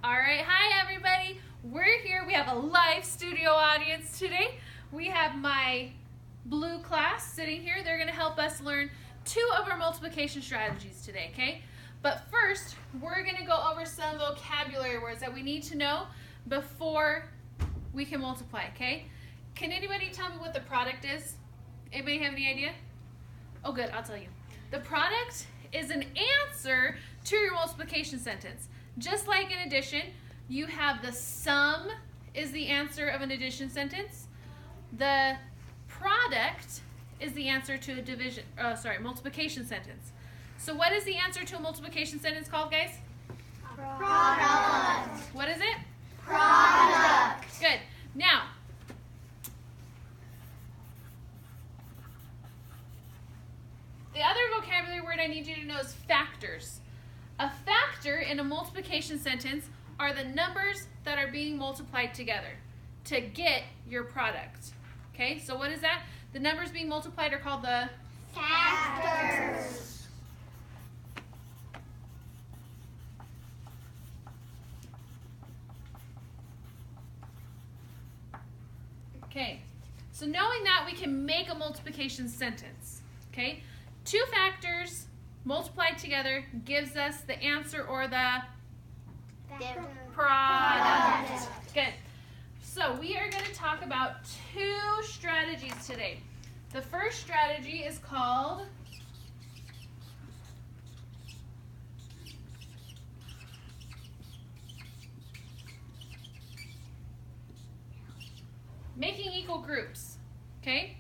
All right, hi everybody. We're here. We have a live studio audience today. We have my blue class sitting here. They're going to help us learn 2 of our multiplication strategies today, okay? But first, we're going to go over some vocabulary words that we need to know before we can multiply, okay? Can anybody tell me what the product is? Anybody have any idea? Oh, good. I'll tell you. The product is an answer to your multiplication sentence. Just like in addition, you have the sum is the answer of an addition sentence. The product is the answer to a multiplication sentence. So what is the answer to a multiplication sentence called, guys? Product. What is it? Product. Good. Now, the other vocabulary word I need you to know is factors. A factor in a multiplication sentence are the numbers that are being multiplied together to get your product. Okay, so what is that? The numbers being multiplied are called the Factors. Okay, so knowing that, we can make a multiplication sentence. Okay, 2 factors multiplied together gives us the answer or the product. Good. So we are going to talk about 2 strategies today. The first strategy is called making equal groups. Okay?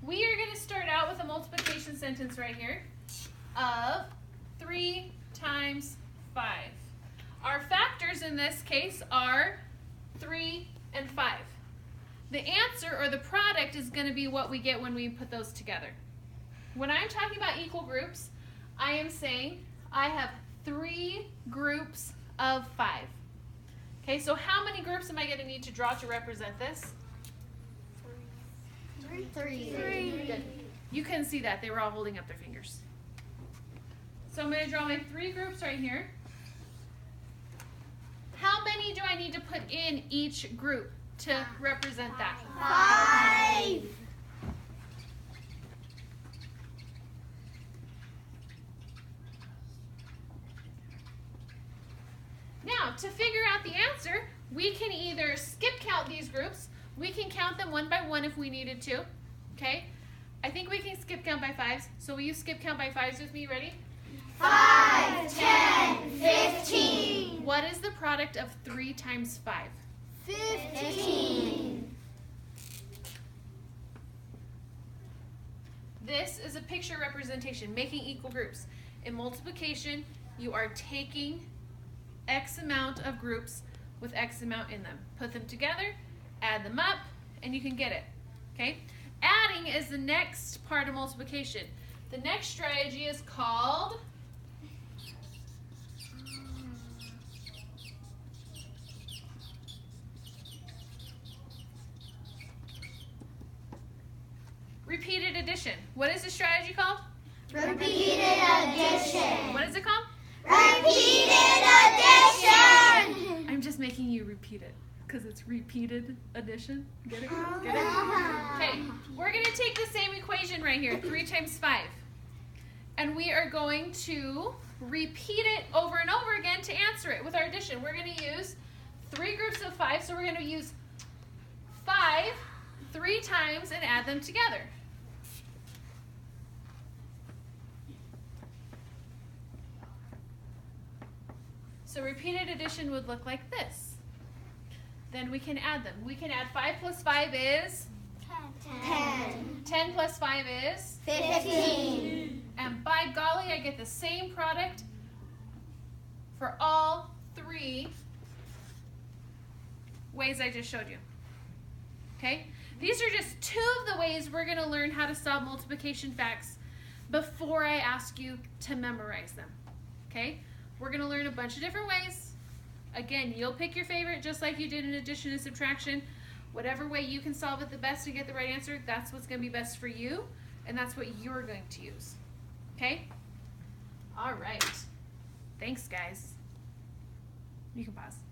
We are going to start out with a multiplication sentence right here of 3 times 5. Our factors in this case are 3 and 5. The answer or the product is going to be what we get when we put those together. When I'm talking about equal groups, I am saying I have 3 groups of 5. Okay, so how many groups am I going to need to draw to represent this? 3. Good. You couldn't see that. They were all holding up their fingers. So I'm going to draw my 3 groups right here. How many do I need to put in each group to represent that? 5. Now, to figure out the answer, we can either skip count these groups. We can count them one by one if we needed to. Okay? I think we can skip count by 5s. So will you skip count by 5s with me? Ready? 5, 10, 15. What is the product of 3 times 5? 15. This is a picture representation, making equal groups. In multiplication, you are taking X amount of groups with X amount in them. Put them together, add them up, and you can get it. Okay? Adding is the next part of multiplication. The next strategy is called repeated addition. What is this strategy called? Repeated addition. What is it called? Repeated addition. I'm just making you repeat it because it's repeated addition. Get it? Get it? Okay, we're going to take the same equation right here, 3 times 5. And we are going to repeat it over and over again to answer it with our addition. We're going to use 3 groups of 5, so we're going to use 5 3 times and add them together. So repeated addition would look like this. Then we can add them. We can add 5 plus 5 is? 10. 10 plus 5 is? 15. And by golly, I get the same product for all 3 ways I just showed you. Okay? These are just 2 of the ways we're going to learn how to solve multiplication facts before I ask you to memorize them. Okay? We're going to learn a bunch of different ways. Again, you'll pick your favorite just like you did in addition and subtraction. Whatever way you can solve it the best to get the right answer, that's what's going to be best for you, and that's what you're going to use. Okay? All right. Thanks, guys. You can pause.